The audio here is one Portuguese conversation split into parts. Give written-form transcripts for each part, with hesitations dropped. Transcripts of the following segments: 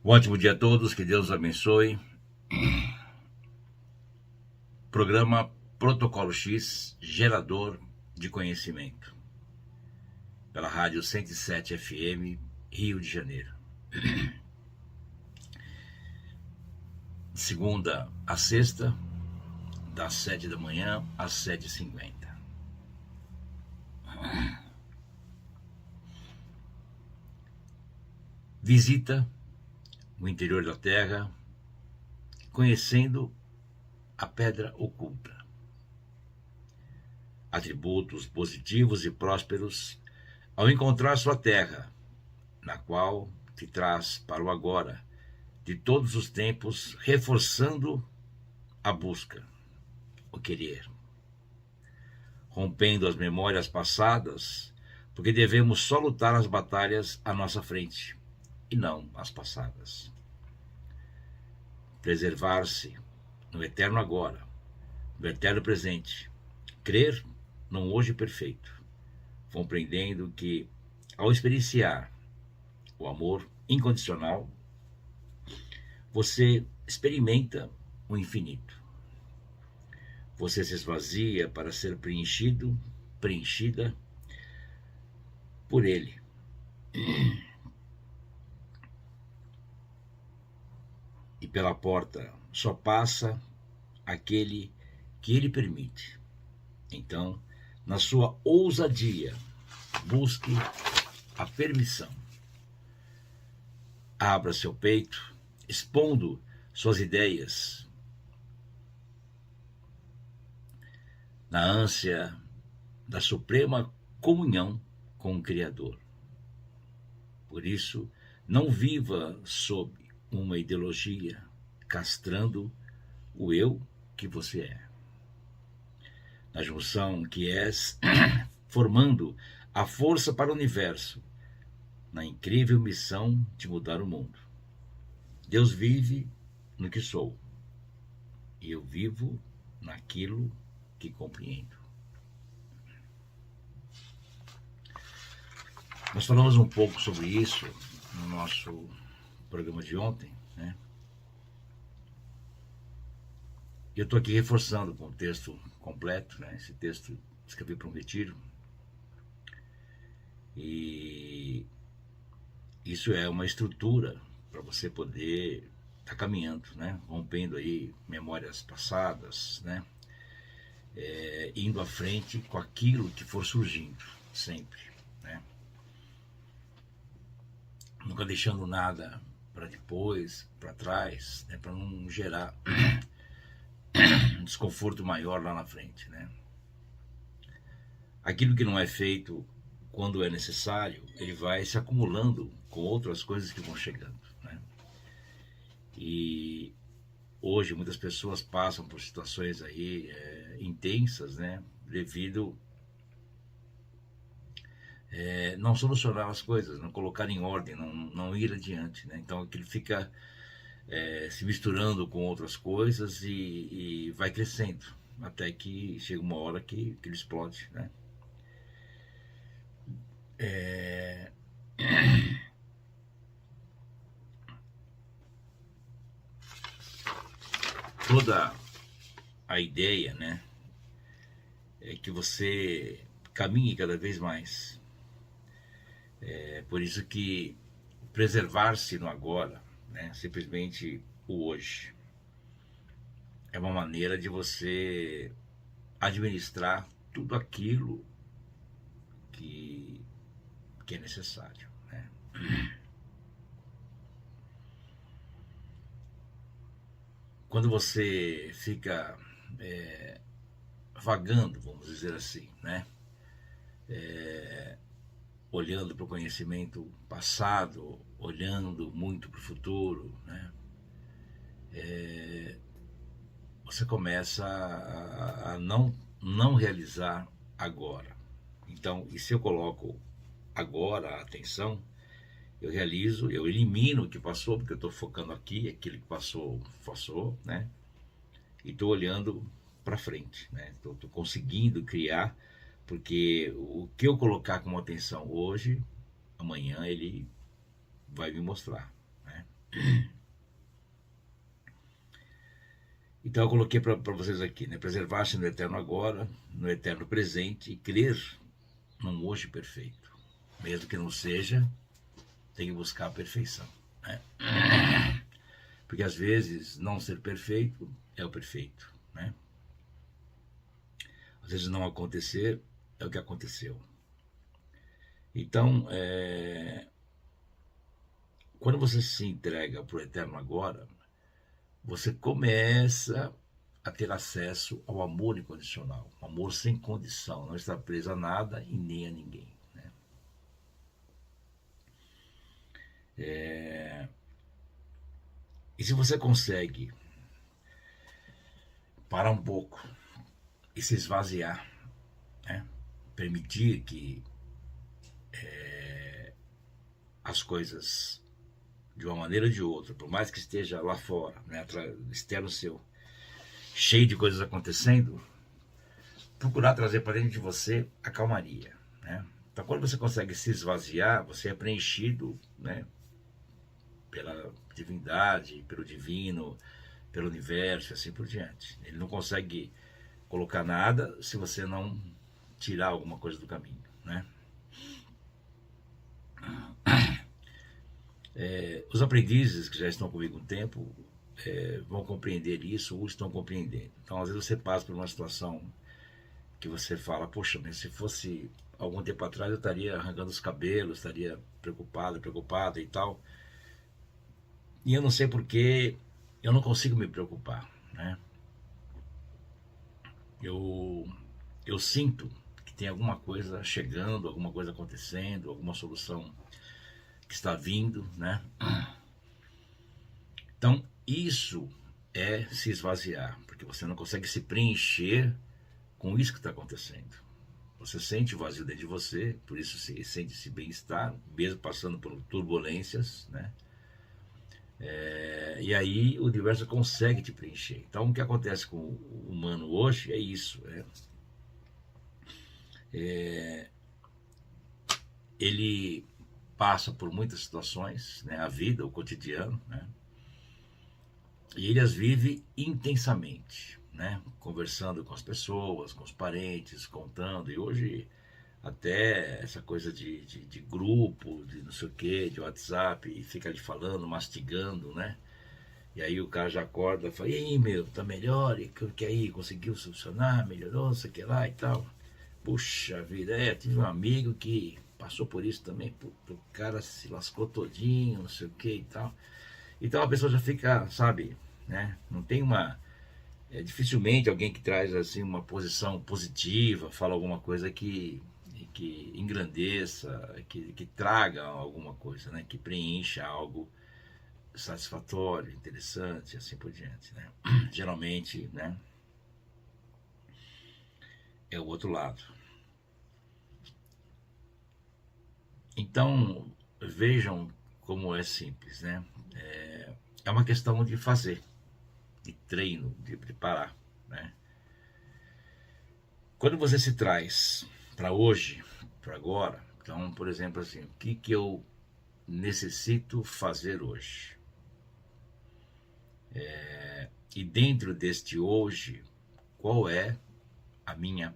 Um ótimo dia a todos, que Deus abençoe. Programa Protocolo X, gerador de conhecimento. Pela Rádio 107 FM, Rio de Janeiro. De segunda a sexta, das 7 da manhã às 7h50. Visita o interior da Terra, conhecendo a pedra oculta. Atributos positivos e prósperos ao encontrar sua terra, na qual te traz para o agora, de todos os tempos, reforçando a busca, o querer. Rompendo as memórias passadas, porque devemos só lutar as batalhas à nossa frente, e não as passadas. Preservar-se no eterno agora, no eterno presente. Crer num hoje perfeito, compreendendo que, ao experienciar o amor incondicional, você experimenta o infinito. Você se esvazia para ser preenchido, preenchida por ele. E pela porta só passa aquele que ele permite. Então, na sua ousadia, busque a permissão. Abra seu peito, expondo suas ideias, na ânsia da suprema comunhão com o Criador. Por isso, não viva sob uma ideologia, castrando o eu que você é. Na junção que és, formando a força para o universo, na incrível missão de mudar o mundo. Deus vive no que sou, e eu vivo naquilo que compreendo. Nós falamos um pouco sobre isso no nosso programa de ontem, né? Eu estou aqui reforçando com o texto completo, né? Esse texto escrevi para um retiro. E isso é uma estrutura para você poder estar caminhando, né? Rompendo aí memórias passadas, né? Indo à frente com aquilo que for surgindo, sempre, né? Nunca deixando nada para depois, para trás, né? Para não gerar um desconforto maior lá na frente, né? Aquilo que não é feito quando é necessário, ele vai se acumulando com outras coisas que vão chegando, né? E hoje muitas pessoas passam por situações aí intensas, né? Devido não solucionar as coisas, não colocar em ordem, não ir adiante, né? Então aquilo fica se misturando com outras coisas e vai crescendo, até que chega uma hora que ele explode, né? Toda a ideia, né, é que você caminhe cada vez mais. Por isso que preservar-se no agora, né, simplesmente o hoje, é uma maneira de você administrar tudo aquilo que é necessário, né? Quando você fica vagando, vamos dizer assim, né? Olhando para o conhecimento passado, olhando muito para o futuro, né? Você começa a não realizar agora. Então, e se eu coloco agora a atenção, eu realizo, eu elimino o que passou, porque eu estou focando aqui, aquilo que passou, né? E estou olhando para frente, né? Estou conseguindo criar, porque o que eu colocar como atenção hoje, amanhã ele vai me mostrar, né? Então eu coloquei para vocês aqui, né? Preservar-se no eterno agora, no eterno presente e crer num hoje perfeito. Mesmo que não seja, tem que buscar a perfeição, né? Porque às vezes não ser perfeito é o perfeito, né? Às vezes não acontecer é o que aconteceu. Então, quando você se entrega para o eterno agora, você começa a ter acesso ao amor incondicional, um amor sem condição, não está preso a nada e nem a ninguém, né? E se você consegue parar um pouco e se esvaziar, né? Permitir que as coisas, de uma maneira ou de outra, por mais que esteja lá fora, né, externo seu, cheio de coisas acontecendo, procurar trazer para dentro de você a calmaria, né? Então, quando você consegue se esvaziar, você é preenchido, né, pela divindade, pelo divino, pelo universo, assim por diante. Ele não consegue colocar nada se você não tirar alguma coisa do caminho, né? Os aprendizes que já estão comigo um tempo vão compreender isso ou estão compreendendo. Então, às vezes você passa por uma situação que você fala, poxa, mas se fosse algum tempo atrás eu estaria arrancando os cabelos, estaria preocupada e tal. E eu não sei porque eu não consigo me preocupar, né? Eu sinto que tem alguma coisa chegando, alguma coisa acontecendo, alguma solução que está vindo, né? Então, isso é se esvaziar, porque você não consegue se preencher com isso que está acontecendo. Você sente o vazio dentro de você, por isso você sente esse bem-estar, mesmo passando por turbulências, né? E aí o universo consegue te preencher. Então, o que acontece com o humano hoje é isso, né? Ele passa por muitas situações, né? A vida, o cotidiano, né? E ele as vive intensamente, né? Conversando com as pessoas, com os parentes, contando. E hoje até essa coisa de grupo, de não sei o que, de WhatsApp, e fica ali falando, mastigando, né? E aí o cara já acorda e fala, e aí, meu, tá melhor? E que aí, conseguiu solucionar, melhorou, não sei o que lá e tal. Puxa vida, tive um amigo que passou por isso também, o cara se lascou todinho, não sei o que e tal. Então a pessoa já fica, sabe, né? Não tem uma... dificilmente alguém que traz assim uma posição positiva, fala alguma coisa que engrandeça, que traga alguma coisa, né? Que preencha algo satisfatório, interessante, assim por diante, né? Geralmente, né? É o outro lado. Então, vejam como é simples, né? É uma questão de fazer, de treino, de preparar, né? Quando você se traz para hoje, para agora, então, por exemplo, assim, o que eu necessito fazer hoje? E dentro deste hoje, qual é a minha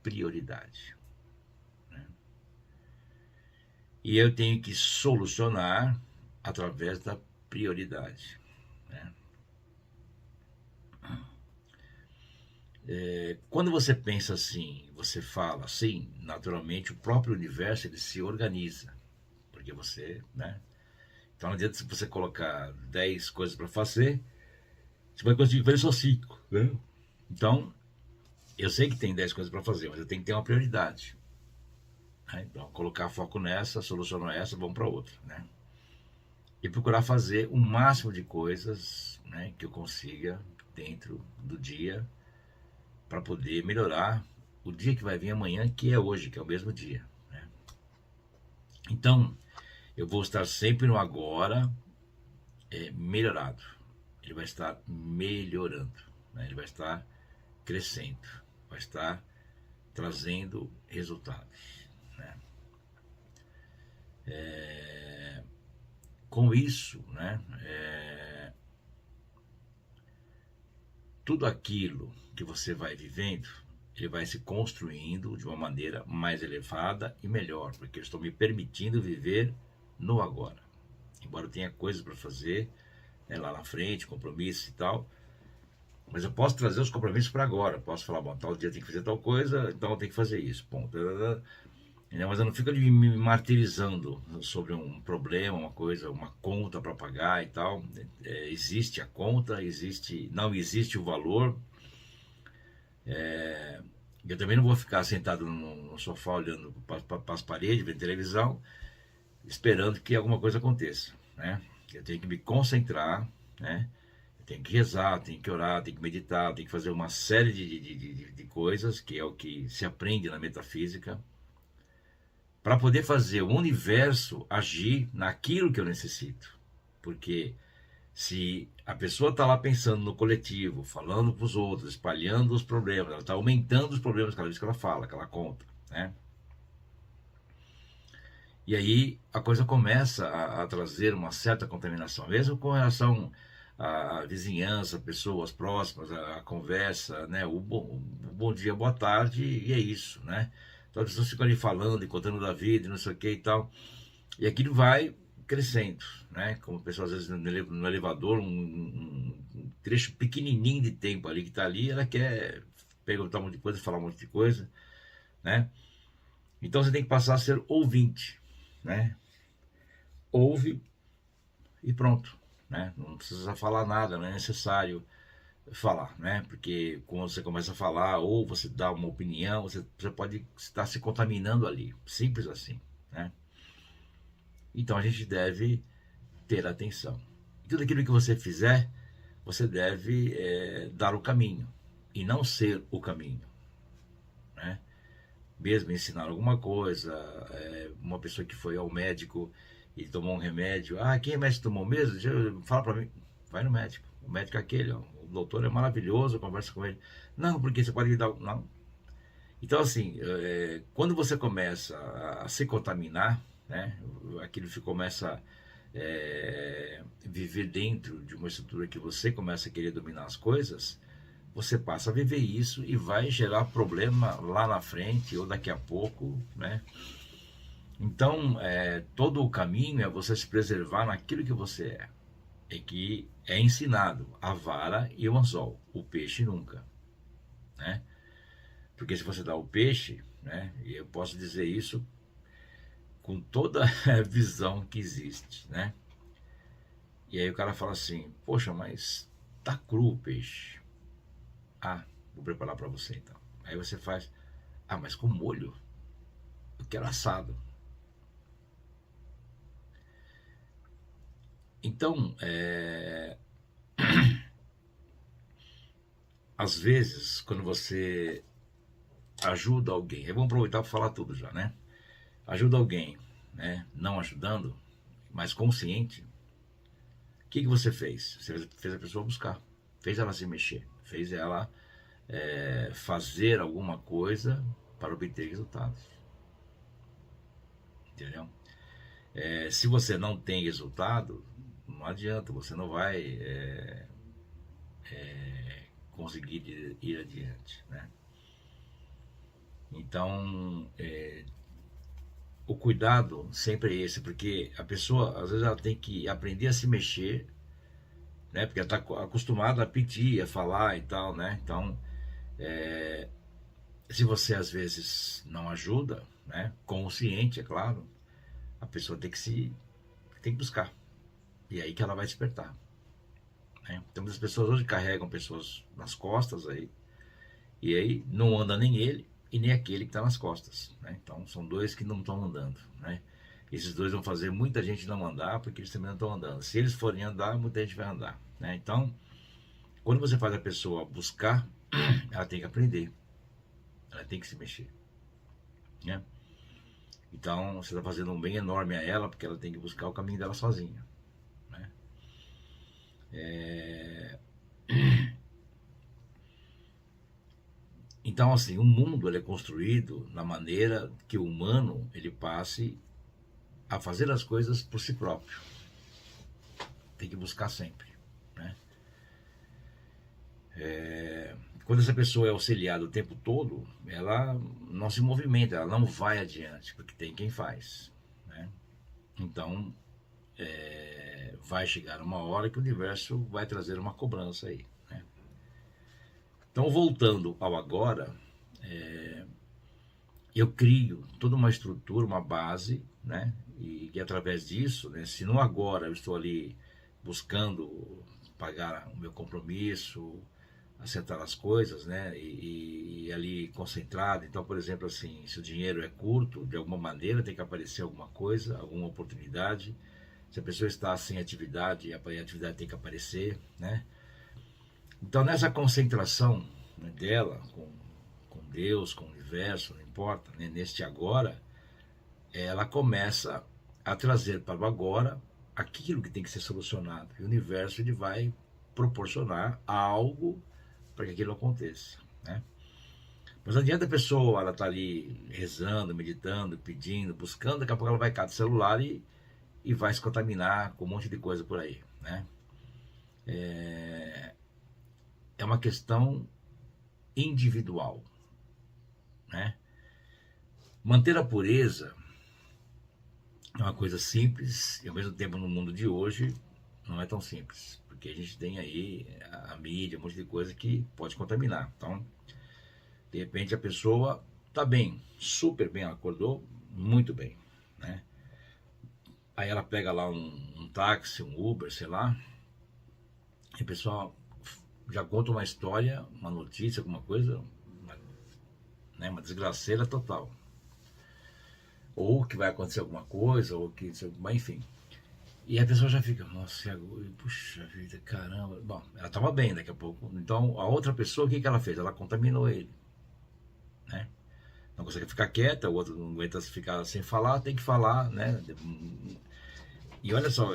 prioridade? E eu tenho que solucionar através da prioridade, né? Quando você pensa assim, você fala assim, naturalmente o próprio universo ele se organiza, porque você, né? Então não adianta você colocar 10 coisas para fazer, você vai conseguir fazer só 5, né? Então, eu sei que tem 10 coisas para fazer, mas eu tenho que ter uma prioridade, né? Então, colocar foco nessa, solucionar essa, vamos para outra, né? E procurar fazer o máximo de coisas, né, que eu consiga dentro do dia para poder melhorar o dia que vai vir amanhã, que é hoje, que é o mesmo dia, né? Então, eu vou estar sempre no agora melhorado. Ele vai estar melhorando, né? Ele vai estar crescendo, vai estar trazendo resultados, né? com isso, né, tudo aquilo que você vai vivendo, ele vai se construindo de uma maneira mais elevada e melhor, porque eu estou me permitindo viver no agora. Embora eu tenha coisas para fazer, né, lá na frente, compromissos e tal, mas eu posso trazer os compromissos para agora. Posso falar, bom, tal dia tem que fazer tal coisa, então eu tenho que fazer isso, ponto. Mas eu não fico me martirizando sobre um problema, uma coisa, uma conta para pagar e tal. Existe a conta, não existe o valor. Eu também não vou ficar sentado no sofá olhando para as paredes, vendo televisão, esperando que alguma coisa aconteça, né? Eu tenho que me concentrar, né? Eu tenho que rezar, tenho que orar, tenho que meditar, tenho que fazer uma série de coisas, que é o que se aprende na metafísica, para poder fazer o universo agir naquilo que eu necessito. Porque se a pessoa está lá pensando no coletivo, falando para os outros, espalhando os problemas, ela está aumentando os problemas cada vez que ela fala, que ela conta, né? E aí a coisa começa a trazer uma certa contaminação, mesmo com relação à vizinhança, pessoas próximas, a conversa, né? O bom dia, boa tarde, e é isso, né? Então as pessoas ficam ali falando e contando da vida, e não sei o que e tal. E aquilo vai crescendo, né? Como a pessoa às vezes no elevador, um trecho pequenininho de tempo ali que está ali, ela quer perguntar um monte de coisa, falar um monte de coisa, né? Então você tem que passar a ser ouvinte, né? Ouve e pronto, né? Não precisa falar nada, não é necessário falar, né? Porque quando você começa a falar ou você dá uma opinião, você pode estar se contaminando ali, simples assim, né? Então a gente deve ter atenção. E tudo aquilo que você fizer, você deve dar o caminho e não ser o caminho, né? Mesmo ensinar alguma coisa, uma pessoa que foi ao médico e tomou um remédio, quem remédio tomou mesmo? Fala para mim, vai no médico, o médico é aquele, ó, o doutor é maravilhoso, conversa com ele. Não, porque você pode me dar, não. Então assim, quando você começa a se contaminar, né, aquilo que começa viver dentro de uma estrutura que você começa a querer dominar as coisas, você passa a viver isso e vai gerar problema lá na frente ou daqui a pouco, né? Então, todo o caminho é você se preservar naquilo que você é que é ensinado a vara e o anzol, o peixe nunca, né? Porque se você dá o peixe, né? E eu posso dizer isso com toda a visão que existe, né? E aí o cara fala assim, poxa, mas tá cru o peixe. Vou preparar para você então. Aí você faz, mas com molho? Eu quero assado. Então, às vezes, quando você ajuda alguém, vamos aproveitar para falar tudo já, né? Ajuda alguém, né? Não ajudando, mas consciente. O que você fez? Você fez a pessoa buscar, fez ela se mexer, fez ela fazer alguma coisa para obter resultados. Entendeu? Se você não tem resultado, não adianta, você não vai conseguir ir adiante, né? Então, o cuidado sempre é esse, porque a pessoa, às vezes, ela tem que aprender a se mexer, né? Porque ela está acostumada a pedir, a falar e tal, né? Então, se você, às vezes, não ajuda, né? Consciente, é claro, a pessoa tem que buscar. E aí que ela vai despertar, né? Então, as pessoas hoje carregam pessoas nas costas aí, e aí não anda nem ele e nem aquele que está nas costas, né? Então são dois que não estão andando, né? Esses dois vão fazer muita gente não andar porque eles também não estão andando. Se eles forem andar, muita gente vai andar, né? Então, quando você faz a pessoa buscar, ela tem que aprender, ela tem que se mexer, né? Então você está fazendo um bem enorme a ela porque ela tem que buscar o caminho dela sozinha, né? Então, assim, o mundo ele é construído na maneira que o humano ele passe a fazer as coisas por si próprio, tem que buscar sempre, né? Quando essa pessoa é auxiliada o tempo todo, ela não se movimenta, ela não vai adiante, porque tem quem faz, né? Então, vai chegar uma hora que o universo vai trazer uma cobrança aí, né? Então, voltando ao agora, eu crio toda uma estrutura, uma base, né? E através disso, né, se no agora eu estou ali buscando pagar o meu compromisso, acertar as coisas, né? E ali concentrado. Então, por exemplo, assim, se o dinheiro é curto, de alguma maneira tem que aparecer alguma coisa, alguma oportunidade. Se a pessoa está sem atividade, a atividade tem que aparecer, né? Então, nessa concentração, né, dela com Deus, com o universo, não importa, né, neste agora, ela começa a trazer para o agora aquilo que tem que ser solucionado. E o universo ele vai proporcionar algo para que aquilo aconteça, né? Mas não adianta a pessoa, ela tá ali rezando, meditando, pedindo, buscando, daqui a pouco ela vai cair do celular e vai se contaminar com um monte de coisa por aí, né? É uma questão individual, né? Manter a pureza é uma coisa simples e ao mesmo tempo no mundo de hoje não é tão simples, porque a gente tem aí a mídia, um monte de coisa que pode contaminar. Então, de repente a pessoa está bem, super bem, ela acordou muito bem, né? Aí ela pega lá um táxi, um Uber, sei lá, e o pessoal já conta uma história, uma notícia, alguma coisa, uma desgraceira total. Ou que vai acontecer alguma coisa, ou que, enfim. E a pessoa já fica, nossa, puxa vida, caramba. Bom, ela estava bem daqui a pouco. Então, a outra pessoa, o que ela fez? Ela contaminou ele, né? Não consegue ficar quieta, o outro não aguenta ficar sem falar, tem que falar, né? E olha só,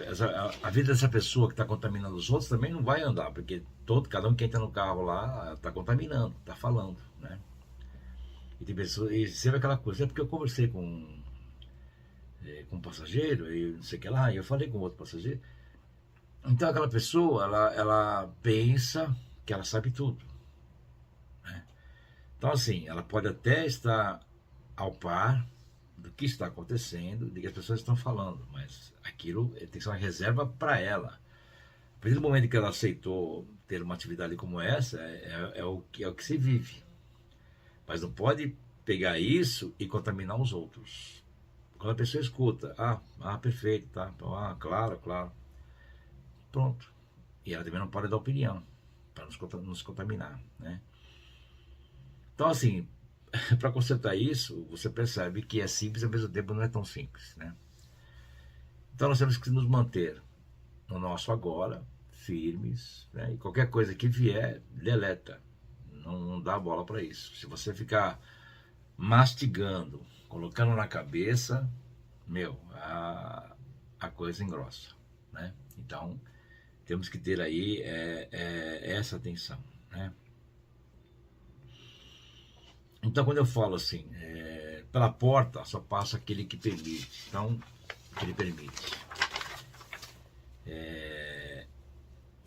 a vida dessa pessoa que está contaminando os outros também não vai andar, porque cada um que entra no carro lá está contaminando, está falando, né? E tem pessoas, e sempre aquela coisa, é porque eu conversei com um passageiro, e não sei o que lá, e eu falei com outro passageiro. Então aquela pessoa, ela pensa que ela sabe tudo, né? Então assim, ela pode até estar ao par do que está acontecendo, do que as pessoas estão falando, mas aquilo tem que ser uma reserva para ela. A partir do momento que ela aceitou ter uma atividade como essa, é o que se vive. Mas não pode pegar isso e contaminar os outros. Quando a pessoa escuta, perfeito, tá, claro, claro, pronto. E ela também não pode dar opinião, para nos contaminar, né? Então, assim, para consertar isso, você percebe que é simples, ao mesmo tempo não é tão simples, né? Então nós temos que nos manter no nosso agora, firmes, né? E qualquer coisa que vier, deleta. Não dá bola para isso. Se você ficar mastigando, colocando na cabeça, a coisa engrossa, né? Então, temos que ter aí essa atenção, né? Então, quando eu falo assim, pela porta só passa aquele que permite. Então, ele permite.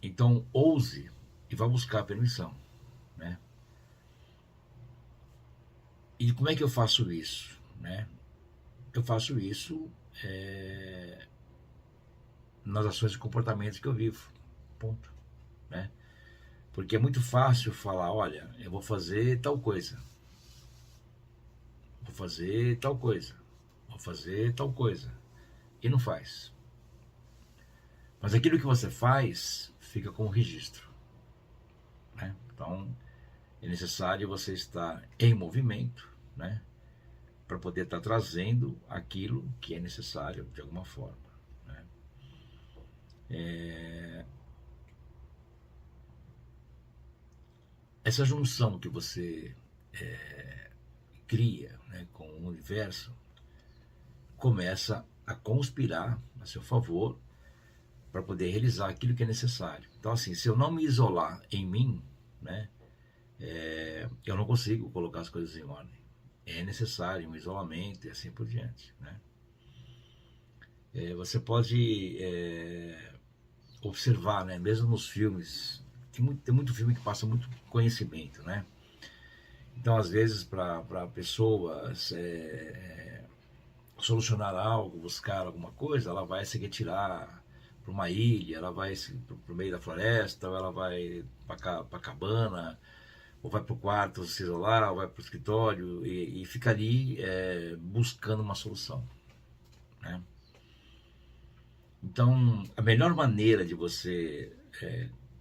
Então, ouse e vá buscar a permissão, né? E como é que eu faço isso, né? Eu faço isso nas ações e comportamentos que eu vivo, ponto, né? Porque é muito fácil falar, olha, eu vou fazer tal coisa, vou fazer tal coisa, vou fazer tal coisa, e não faz. Mas aquilo que você faz fica como registro, né? Então é necessário você estar em movimento, né? Para poder estar trazendo aquilo que é necessário de alguma forma, né? Essa junção que você cria, né, com o universo começa a conspirar a seu favor para poder realizar aquilo que é necessário. Então, assim, se eu não me isolar em mim, né, eu não consigo colocar as coisas em ordem. É necessário um isolamento e assim por diante, né? Você pode observar, né? Mesmo nos filmes, tem muito filme que passa muito conhecimento, né? Então, às vezes, para pessoas solucionar algo, buscar alguma coisa, ela vai se retirar para uma ilha, ela vai para o meio da floresta, ou ela vai para a cabana, ou vai para o quarto se isolar, ou vai para o escritório e fica ali buscando uma solução, né? Então, a melhor maneira de você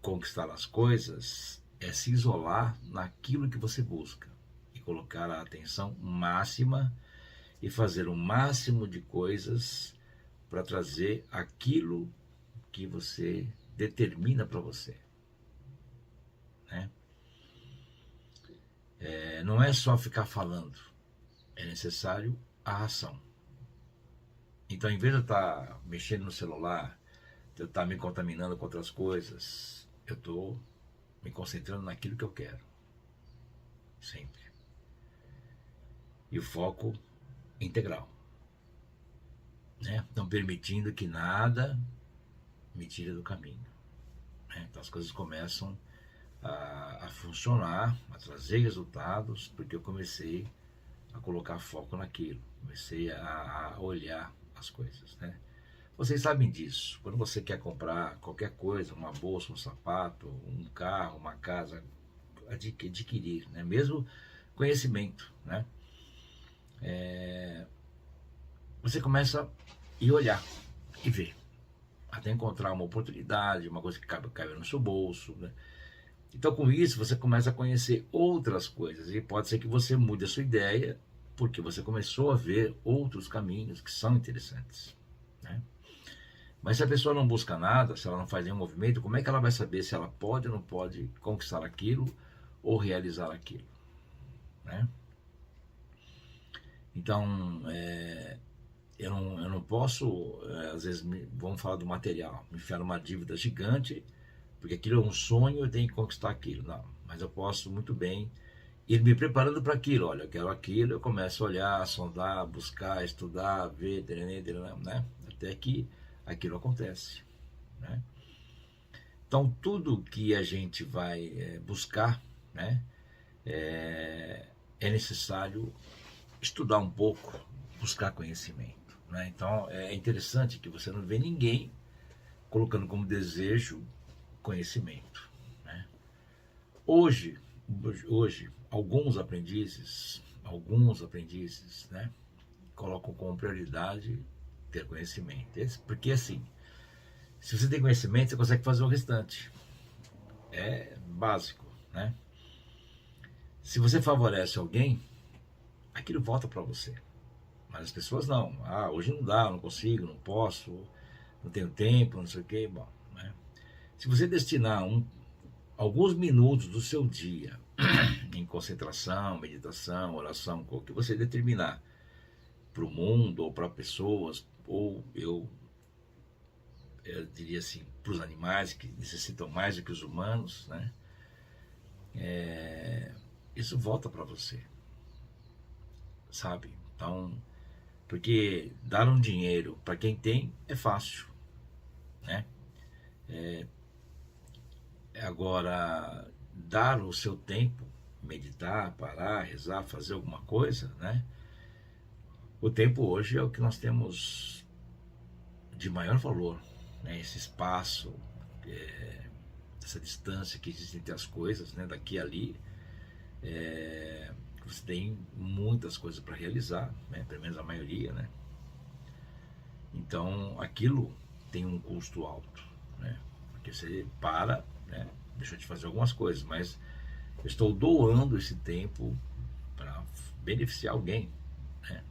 conquistar as coisas é se isolar naquilo que você busca e colocar a atenção máxima e fazer o máximo de coisas para trazer aquilo que você determina para você, né? Não é só ficar falando, é necessário a ação. Então, em vez de eu estar mexendo no celular, de eu estar me contaminando com outras coisas, eu estou me concentrando naquilo que eu quero, sempre. E o foco integral, né? Não permitindo que nada me tire do caminho, né? Então as coisas começam a funcionar, a trazer resultados, porque eu comecei a colocar foco naquilo, comecei a olhar as coisas, né? Vocês sabem disso. Quando você quer comprar qualquer coisa, uma bolsa, um sapato, um carro, uma casa, adquirir, né? Mesmo conhecimento, né? Você começa a ir olhar e ver, até encontrar uma oportunidade, uma coisa que cabe no seu bolso, né? Então, com isso, você começa a conhecer outras coisas e pode ser que você mude a sua ideia porque você começou a ver outros caminhos que são interessantes, né? Mas se a pessoa não busca nada, se ela não faz nenhum movimento, como é que ela vai saber se ela pode ou não pode conquistar aquilo ou realizar aquilo, né? Então, eu não posso, às vezes, vamos falar do material, me enfiar numa dívida gigante, porque aquilo é um sonho, eu tenho que conquistar aquilo. Não, mas eu posso muito bem ir me preparando para aquilo. Olha, eu quero aquilo, eu começo a olhar, sondar, buscar, estudar, ver, né? Até que aquilo acontece, né? Então, tudo que a gente vai buscar, né, é necessário estudar um pouco, buscar conhecimento, né? Então, é interessante que você não vê ninguém colocando como desejo conhecimento, né? Hoje, alguns aprendizes, né, colocam como prioridade ter conhecimento. Porque assim, se você tem conhecimento, você consegue fazer o restante. É básico, né? Se você favorece alguém, aquilo volta para você. Mas as pessoas não. Ah, hoje não dá, não consigo, não posso, não tenho tempo, não sei o quê. Bom, né? Se você destinar alguns minutos do seu dia em concentração, meditação, oração, o que você determinar para o mundo ou para pessoas, ou eu diria assim, para os animais que necessitam mais do que os humanos, né? Isso volta para você, sabe? Então, porque dar um dinheiro para quem tem é fácil, né? Agora, dar o seu tempo, meditar, parar, rezar, fazer alguma coisa, né? O tempo hoje é o que nós temos de maior valor, né? Esse espaço, essa distância que existe entre as coisas, né? Daqui a ali, você tem muitas coisas para realizar, né? Pelo menos a maioria, né? Então, aquilo tem um custo alto, né? Porque você para, né? Deixa eu te fazer algumas coisas, mas eu estou doando esse tempo para beneficiar alguém, né?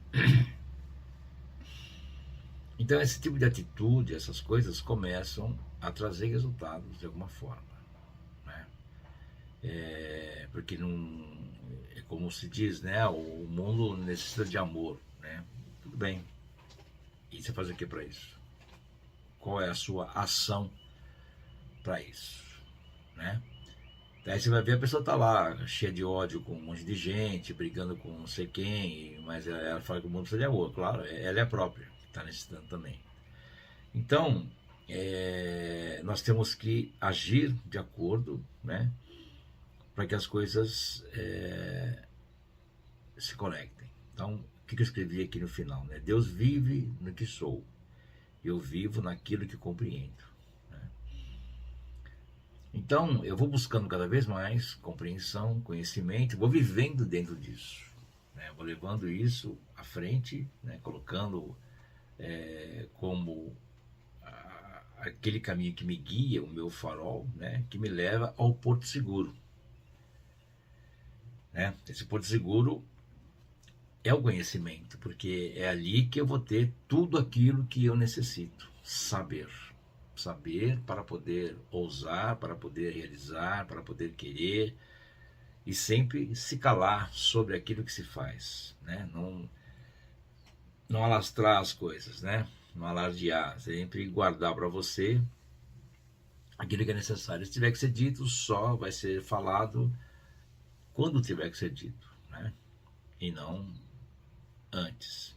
Então, esse tipo de atitude, essas coisas começam a trazer resultados de alguma forma, né? Porque não, é como se diz, né? O mundo necessita de amor, né? Tudo bem. E você faz o que para isso? Qual é a sua ação para isso, né? Daí você vai ver a pessoa tá lá, cheia de ódio com um monte de gente, brigando com não sei quem, mas ela fala que o mundo precisa de amor. Claro, ela é a própria que está necessitando também. Então, nós temos que agir de acordo, né, para que as coisas se conectem. Então, o que eu escrevi aqui no final? Né? Deus vive no que sou, eu vivo naquilo que compreendo. Né? Então, eu vou buscando cada vez mais compreensão, conhecimento, vou vivendo dentro disso. Né? Vou levando isso à frente, né? Colocando como aquele caminho que me guia, o meu farol, né? Que me leva ao porto seguro. Né? Esse porto seguro é o conhecimento, porque é ali que eu vou ter tudo aquilo que eu necessito saber. Saber para poder ousar, para poder realizar, para poder querer, e sempre se calar sobre aquilo que se faz, né? Não alastrar as coisas, né? Não alardear, sempre guardar para você aquilo que é necessário. Se tiver que ser dito, só vai ser falado quando tiver que ser dito, né? E não antes.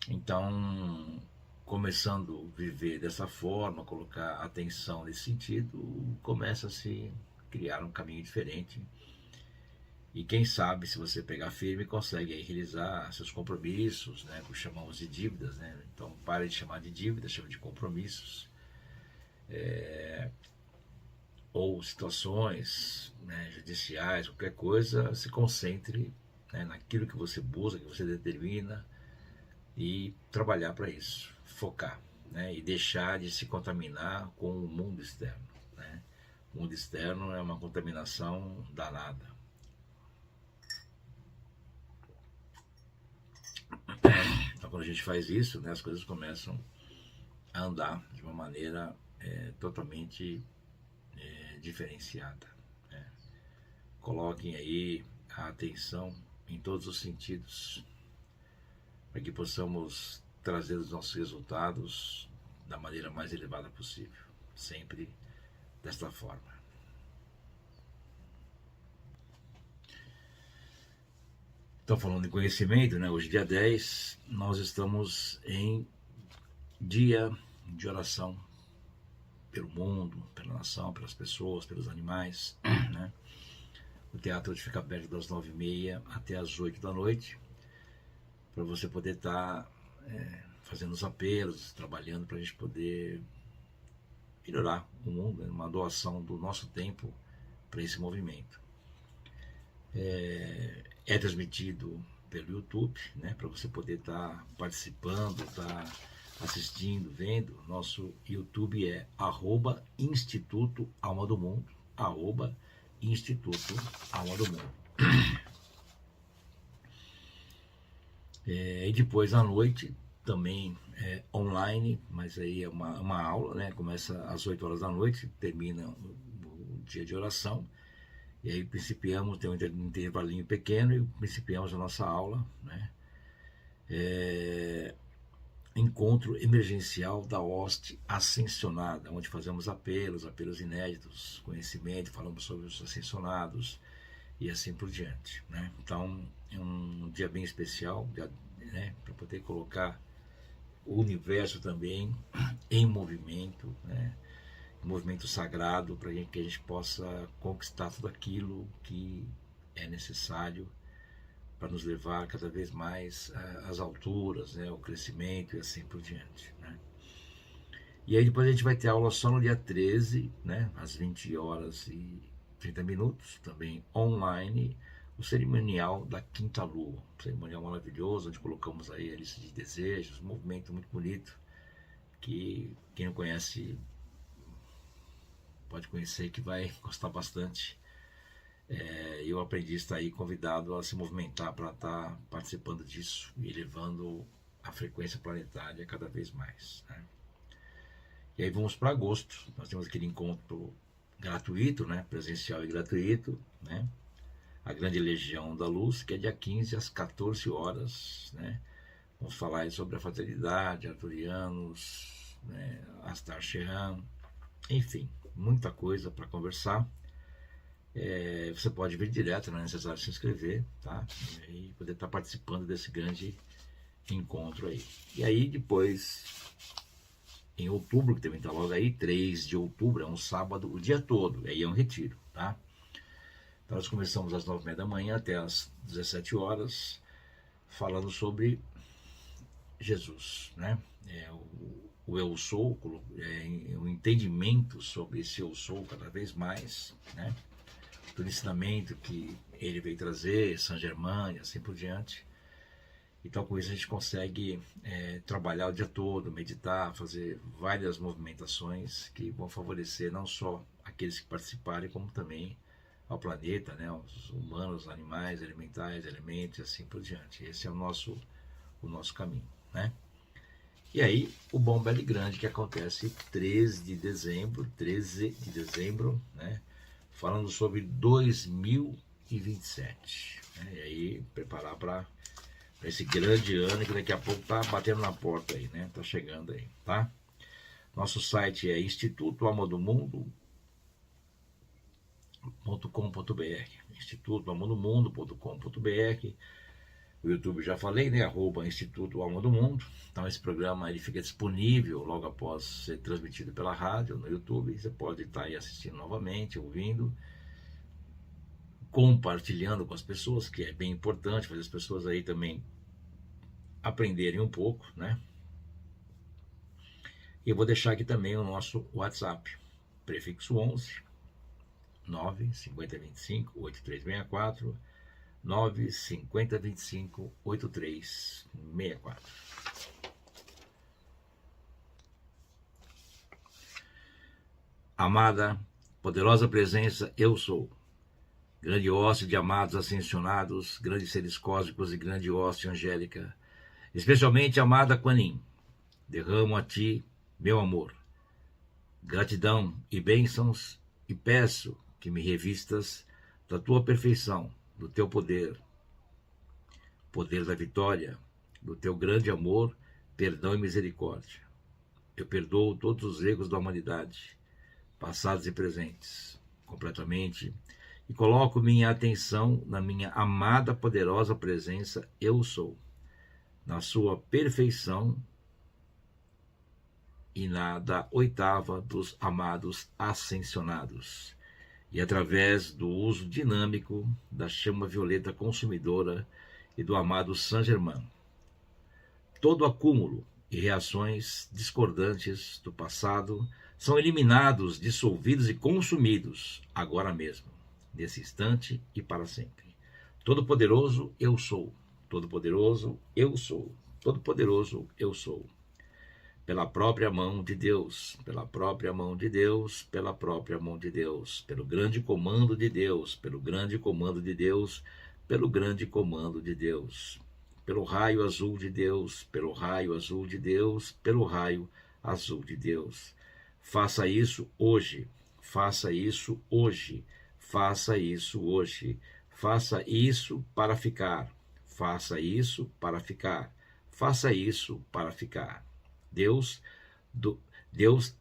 Então, começando a viver dessa forma, colocar atenção nesse sentido, começa a se criar um caminho diferente. E quem sabe, se você pegar firme, consegue aí realizar seus compromissos, né, que chamamos de dívidas, né? Então, pare de chamar de dívidas, chame de compromissos. Ou situações, né, judiciais, qualquer coisa, se concentre, né, naquilo que você busca, que você determina, e trabalhar para isso, focar, né, e deixar de se contaminar com o mundo externo. Né? O mundo externo é uma contaminação danada. Então, quando a gente faz isso, né, as coisas começam a andar de uma maneira totalmente diferenciada. Né? Coloquem aí a atenção em todos os sentidos, para que possamos trazer os nossos resultados da maneira mais elevada possível, sempre desta forma. Então, falando em conhecimento, né, hoje dia 10, nós estamos em dia de oração pelo mundo, pela nação, pelas pessoas, pelos animais. Né? O teatro fica aberto das 9h30 até as 8 da noite, para você poder estar fazendo os apelos, trabalhando para a gente poder melhorar o mundo, né? Uma doação do nosso tempo para esse movimento. É transmitido pelo YouTube, né? Para você poder estar participando, estar assistindo, vendo. Nosso YouTube é @Instituto Alma do Mundo, @Instituto Alma do Mundo. E depois à noite também online, mas aí é uma aula, né? Começa às 8 horas da noite, termina o dia de oração, e aí principiamos, tem um intervalinho pequeno, e principiamos a nossa aula, né? Encontro emergencial da hoste ascensionada, onde fazemos apelos inéditos, conhecimento, falamos sobre os ascensionados e assim por diante. Né? Então, é um dia bem especial, né, para poder colocar o universo também em movimento, né, um movimento sagrado, para que a gente possa conquistar tudo aquilo que é necessário para nos levar cada vez mais às alturas, né, ao crescimento e assim por diante. Né? E aí depois a gente vai ter aula só no dia 13, né, às 20h30, também online, o cerimonial da Quinta Lua. Um cerimonial maravilhoso, onde colocamos aí a lista de desejos, um movimento muito bonito, que quem não conhece pode conhecer, que vai gostar bastante. Eu aprendi a estar aí convidado a se movimentar para estar participando disso e elevando a frequência planetária cada vez mais. Né? E aí vamos para agosto, nós temos aquele encontro gratuito, né? Presencial e gratuito, né? A Grande Legião da Luz, que é dia 15 às 14 horas. Né? Vamos falar aí sobre a fraternidade, arturianos, né? Astar Sheran, enfim, muita coisa para conversar. Você pode vir direto, não é necessário se inscrever, tá? E poder estar participando desse grande encontro aí. E aí depois, em outubro, que também está logo aí, 3 de outubro, é um sábado, o dia todo, aí é um retiro, tá? Então nós começamos às 9h30 da manhã até às 17 horas, falando sobre Jesus, né? O eu sou, o entendimento sobre esse eu sou cada vez mais, né? Do ensinamento que ele veio trazer, Saint Germain e assim por diante. Então com isso a gente consegue trabalhar o dia todo, meditar, fazer várias movimentações que vão favorecer não só aqueles que participarem, como também ao planeta, né? Os humanos, os animais, elementais, elementos e assim por diante. Esse é o nosso caminho, né? E aí, o Bom Belo e Grande, que acontece 13 de dezembro, né? Falando sobre 2027. Né? E aí, preparar para esse grande ano que daqui a pouco tá batendo na porta aí, né? Tá chegando aí, tá? Nosso site é institutoamodomundo.com.br, institutoamodomundo.com.br. O YouTube já falei, né? @Instituto Alma do Mundo. Então esse programa ele fica disponível logo após ser transmitido pela rádio no YouTube. Você pode estar aí assistindo novamente, ouvindo, compartilhando com as pessoas, que é bem importante, fazer as pessoas aí também aprenderem um pouco, né? E eu vou deixar aqui também o nosso WhatsApp, prefixo 11 95025 8364 95025 8364. Amada, poderosa presença, eu sou. Grande hóstia de amados ascensionados, grandes seres cósmicos e grande hóstia angélica, especialmente amada Kuan Yin, derramo a ti meu amor, gratidão e bênçãos, e peço que me revistas da tua perfeição, do teu poder, poder da vitória, do teu grande amor, perdão e misericórdia. Eu perdoo todos os erros da humanidade, passados e presentes, completamente, e coloco minha atenção na minha amada, poderosa presença, eu sou, na sua perfeição e na da oitava dos amados ascensionados, e através do uso dinâmico da chama violeta consumidora e do amado Saint Germain. Todo acúmulo e reações discordantes do passado são eliminados, dissolvidos e consumidos agora mesmo, nesse instante e para sempre. Todo-poderoso eu sou, todo-poderoso eu sou, todo-poderoso eu sou. Pela própria mão de Deus, pela própria mão de Deus, pela própria mão de Deus, pelo grande comando de Deus, pelo grande comando de Deus, pelo grande comando de Deus, pelo raio azul de Deus, pelo raio azul de Deus, pelo raio azul de Deus. Faça isso hoje, faça isso hoje, faça isso hoje, faça isso para ficar, faça isso para ficar, faça isso para ficar. Deus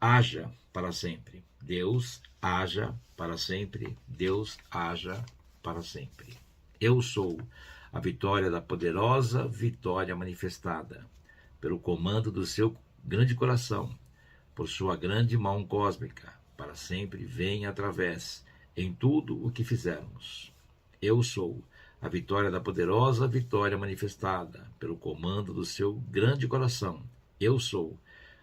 haja para sempre. Deus haja para sempre. Deus haja para sempre. Eu sou a vitória da poderosa vitória manifestada pelo comando do seu grande coração, por sua grande mão cósmica, para sempre venha através em tudo o que fizermos. Eu sou a vitória da poderosa vitória manifestada pelo comando do seu grande coração. Eu sou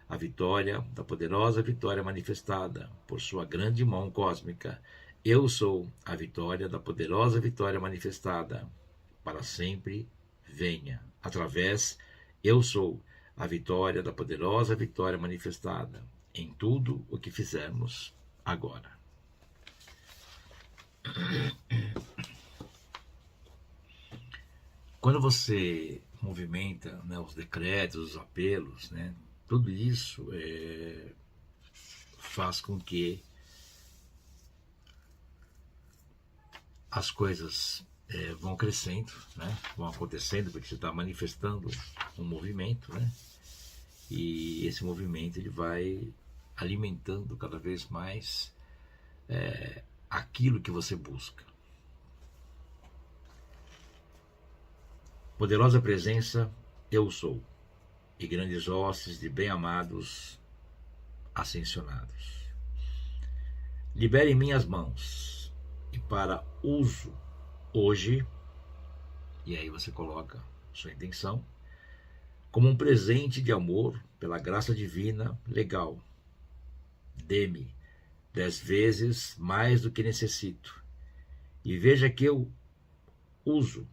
a vitória da poderosa vitória manifestada por sua grande mão cósmica. Eu sou a vitória da poderosa vitória manifestada. Para sempre venha através. Eu sou a vitória da poderosa vitória manifestada em tudo o que fizermos agora. Quando você movimenta, né, os decretos, os apelos, né, tudo isso faz com que as coisas vão crescendo, né, vão acontecendo, porque você está manifestando um movimento, né, e esse movimento ele vai alimentando cada vez mais aquilo que você busca. Poderosa presença, eu sou, e grandes hostes de bem-amados ascensionados. Libere em minhas mãos e para uso hoje, e aí você coloca sua intenção, como um presente de amor pela graça divina legal. Dê-me 10 vezes mais do que necessito. E veja que eu uso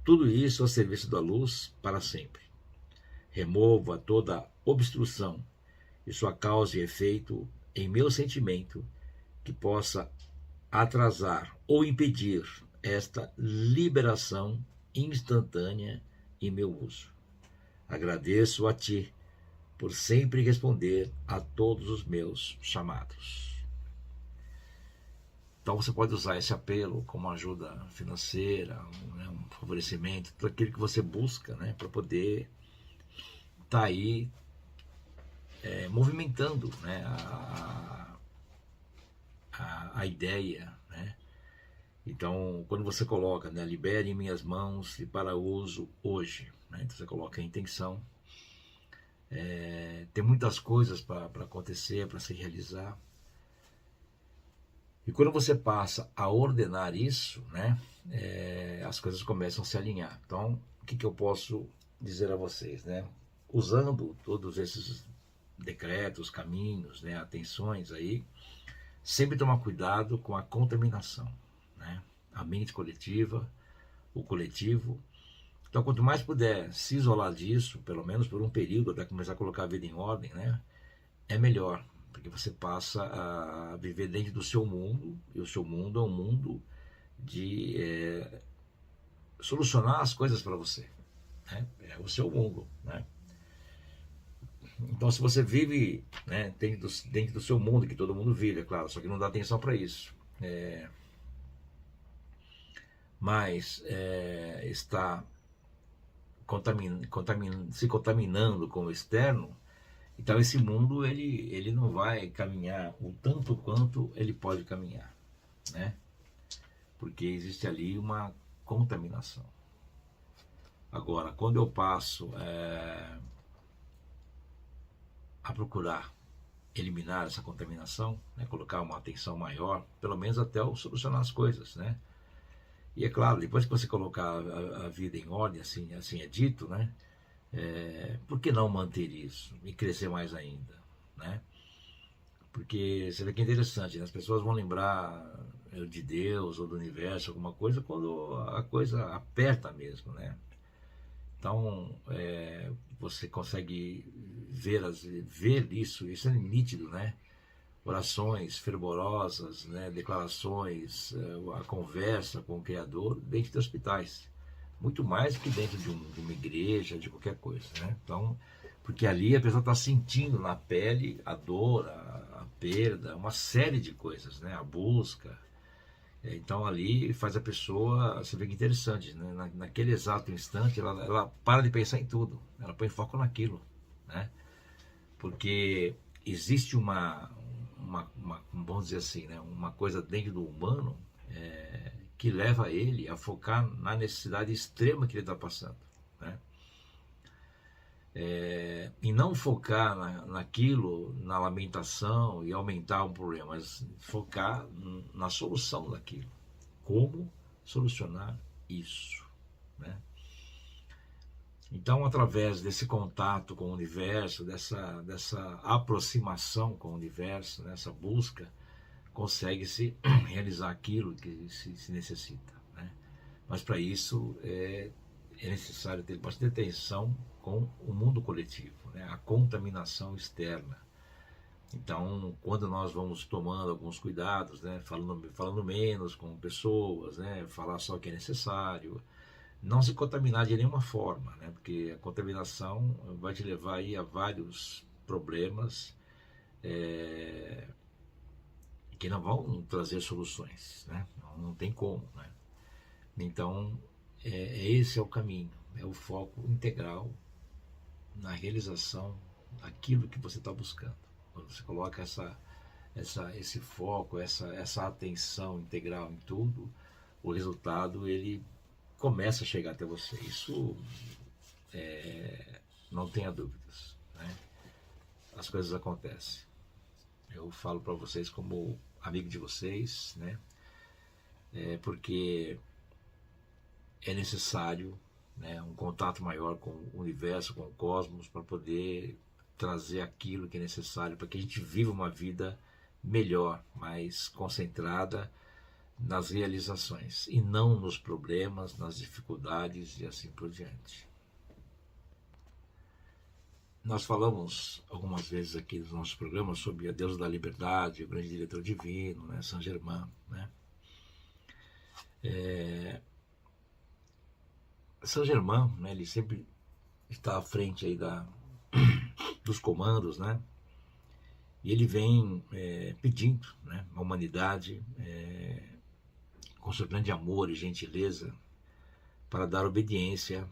tudo isso ao serviço da luz para sempre. Remova toda obstrução e sua causa e efeito em meu sentimento que possa atrasar ou impedir esta liberação instantânea em meu uso. Agradeço a Ti por sempre responder a todos os meus chamados. Então você pode usar esse apelo como ajuda financeira, um favorecimento, tudo aquilo que você busca, né, para poder estar aí movimentando, né, a ideia, né? Então, quando você coloca, né, libere em minhas mãos e para uso hoje, né? Então você coloca a intenção. Tem muitas coisas para acontecer, para se realizar. E quando você passa a ordenar isso, né, as coisas começam a se alinhar. Então, o que eu posso dizer a vocês, né? Usando todos esses decretos, caminhos, né, atenções aí, sempre tomar cuidado com a contaminação, né? A mente coletiva, o coletivo. Então, quanto mais puder se isolar disso, pelo menos por um período, até começar a colocar a vida em ordem, né, é melhor, porque você passa a viver dentro do seu mundo, e o seu mundo é um mundo de solucionar as coisas para você, né? É o seu mundo, né? Então, se você vive, né, dentro do seu mundo, que todo mundo vive, é claro, só que não dá atenção para isso, mas está se contaminando com o externo, então esse mundo ele não vai caminhar o tanto quanto ele pode caminhar, né? Porque existe ali uma contaminação. Agora, quando eu passo a procurar eliminar essa contaminação, né, colocar uma atenção maior, pelo menos até eu solucionar as coisas, né? E é claro, depois que você colocar a vida em ordem, assim é dito, né? Por que não manter isso e crescer mais ainda, né? Porque você vê que é interessante, né? As pessoas vão lembrar de Deus ou do universo, alguma coisa, quando a coisa aperta mesmo, né? Então, você consegue ver isso é nítido, né? Orações fervorosas, né? Declarações, a conversa com o Criador dentro de hospitais. Muito mais do que dentro de uma igreja, de qualquer coisa, né? Então, porque ali a pessoa está sentindo na pele a dor, a perda, uma série de coisas, né? A busca. Então ali faz a pessoa, você vê que interessante, né? Naquele exato instante ela para de pensar em tudo, ela põe foco naquilo, né? Porque existe vamos dizer assim, né? Uma coisa dentro do humano que leva ele a focar na necessidade extrema que ele está passando, né? E não focar naquilo, na lamentação e aumentar um problema, mas focar na solução daquilo. Como solucionar isso, né? Então, através desse contato com o universo, dessa aproximação com o universo, nessa busca, consegue-se realizar aquilo que se necessita, né? Mas para isso é necessário ter bastante atenção com o mundo coletivo, né? A contaminação externa. Então, quando nós vamos tomando alguns cuidados, né? falando menos com pessoas, né? Falar só o que é necessário, não se contaminar de nenhuma forma, né? Porque a contaminação vai te levar aí a vários problemas que não vão trazer soluções, né? Não tem como, né? Então, esse é o caminho, é o foco integral na realização daquilo que você está buscando. Quando você coloca esse foco, essa atenção integral em tudo, o resultado ele começa a chegar até você. Isso não tenha dúvidas, né? As coisas acontecem. Eu falo para vocês como amigo de vocês, né? Porque é necessário, né, um contato maior com o universo, com o cosmos, para poder trazer aquilo que é necessário para que a gente viva uma vida melhor, mais concentrada nas realizações e não nos problemas, nas dificuldades e assim por diante. Nós falamos algumas vezes aqui nos nossos programas sobre a deusa da liberdade, o grande diretor divino, né, Saint Germain, né? Saint Germain, né, ele sempre está à frente aí dos comandos, né? E ele vem pedindo, né, à humanidade, com seu grande amor e gentileza, para dar obediência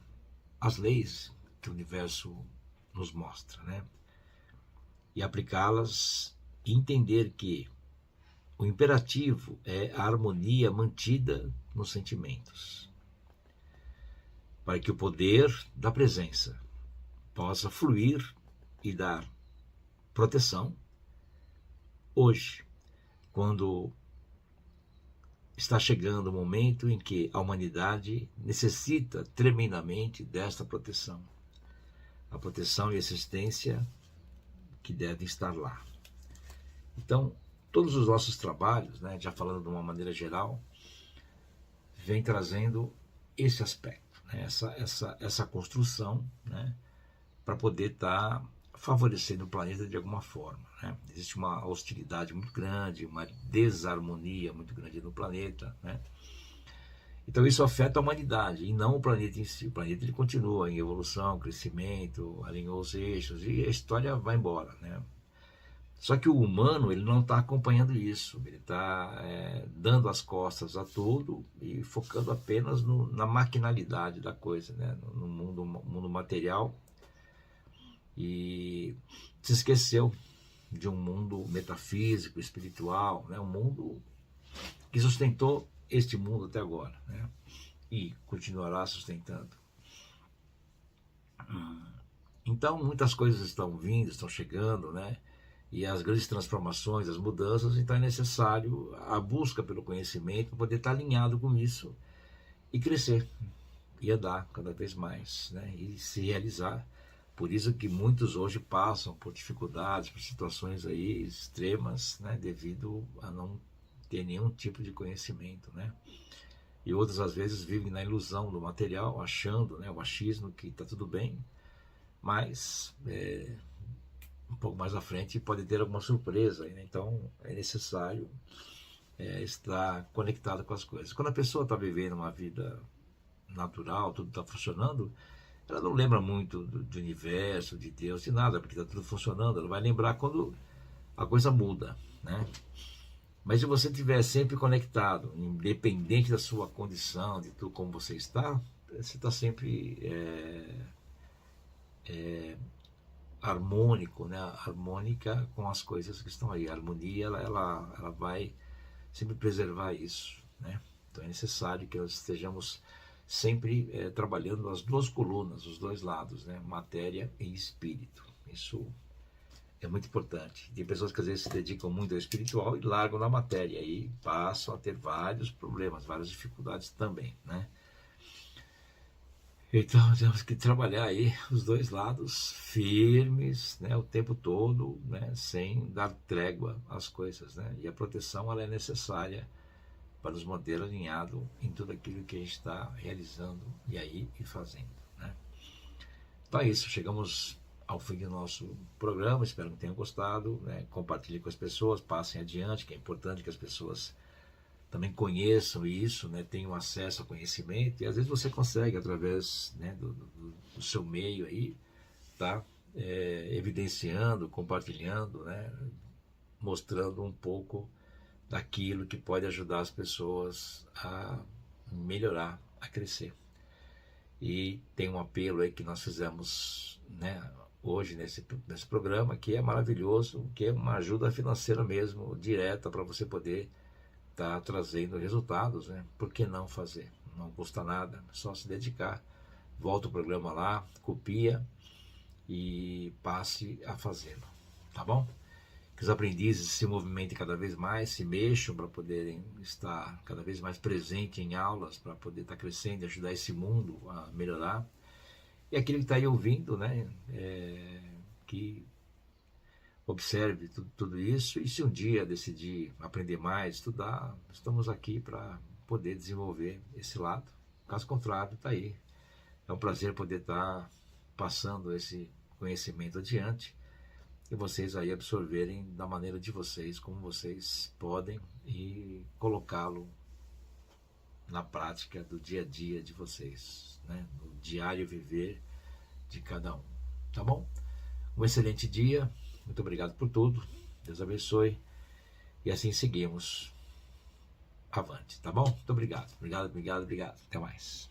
às leis que o universo nos mostra, né? E aplicá-las e entender que o imperativo é a harmonia mantida nos sentimentos, para que o poder da presença possa fluir e dar proteção hoje, quando está chegando o momento em que a humanidade necessita tremendamente desta proteção. A proteção e assistência que devem estar lá. Então, todos os nossos trabalhos, né, já falando de uma maneira geral, vem trazendo esse aspecto, né, essa construção, né, para poder estar favorecendo o planeta de alguma forma, né? Existe uma hostilidade muito grande, uma desarmonia muito grande no planeta, né? Então isso afeta a humanidade e não o planeta em si. O planeta ele continua em evolução, crescimento, alinhou os eixos e a história vai embora, né? Só que o humano ele não está acompanhando isso, ele está dando as costas a tudo e focando apenas na maquinalidade da coisa, né? No mundo material, e se esqueceu de um mundo metafísico, espiritual, né? Um mundo que sustentou este mundo até agora, né? E continuará sustentando. Então muitas coisas estão vindo, estão chegando, né? E as grandes transformações, as mudanças, então é necessário a busca pelo conhecimento para poder estar alinhado com isso e crescer e andar cada vez mais, né? E se realizar. Por isso que muitos hoje passam por dificuldades, por situações aí extremas, né? Devido a não ter nenhum tipo de conhecimento, né? E outras às vezes vivem na ilusão do material, achando, né, o achismo que está tudo bem, mas um pouco mais à frente pode ter alguma surpresa, né? Então é necessário estar conectado com as coisas. Quando a pessoa está vivendo uma vida natural, tudo está funcionando, ela não lembra muito do universo, de Deus, de nada, porque está tudo funcionando. Ela vai lembrar quando a coisa muda, né? Mas se você estiver sempre conectado, independente da sua condição, de tudo como você está sempre harmônico, né? Harmônica com as coisas que estão aí. A harmonia, ela vai sempre preservar isso, né? Então é necessário que nós estejamos sempre trabalhando as duas colunas, os dois lados, né? Matéria e espírito. Isso é muito importante. Tem pessoas que às vezes se dedicam muito ao espiritual e largam na matéria e passam a ter vários problemas, várias dificuldades também, né? Então temos que trabalhar aí os dois lados firmes, né, o tempo todo, né, sem dar trégua às coisas, né? E a proteção ela é necessária para nos manter alinhado em tudo aquilo que a gente está realizando e fazendo, né? Então é isso, chegamos ao fim do nosso programa, espero que tenham gostado, né? Compartilhem com as pessoas, passem adiante, que é importante que as pessoas também conheçam isso, né? Tenham acesso ao conhecimento, e às vezes você consegue, através, né, do seu meio aí, tá? Evidenciando, compartilhando, né? Mostrando um pouco daquilo que pode ajudar as pessoas a melhorar, a crescer. E tem um apelo aí que nós fizemos, né, hoje nesse programa, que é maravilhoso, que é uma ajuda financeira mesmo, direta, para você poder estar trazendo resultados, né? Por que não fazer? Não custa nada, é só se dedicar. Volta o programa lá, copia e passe a fazê-lo, tá bom? Que que os aprendizes se movimentem cada vez mais, se mexam para poderem estar cada vez mais presentes em aulas, para poder estar crescendo e ajudar esse mundo a melhorar. E aquele que está aí ouvindo, né, que observe tudo isso, e se um dia decidir aprender mais, estudar, estamos aqui para poder desenvolver esse lado. Caso contrário, está aí. É um prazer poder estar passando esse conhecimento adiante e vocês aí absorverem da maneira de vocês, como vocês podem, e colocá-lo na prática do dia a dia de vocês, né? No diário viver de cada um. Tá bom? Um excelente dia, muito obrigado por tudo, Deus abençoe, e assim seguimos avante, tá bom? Muito obrigado, obrigado, obrigado, obrigado, até mais.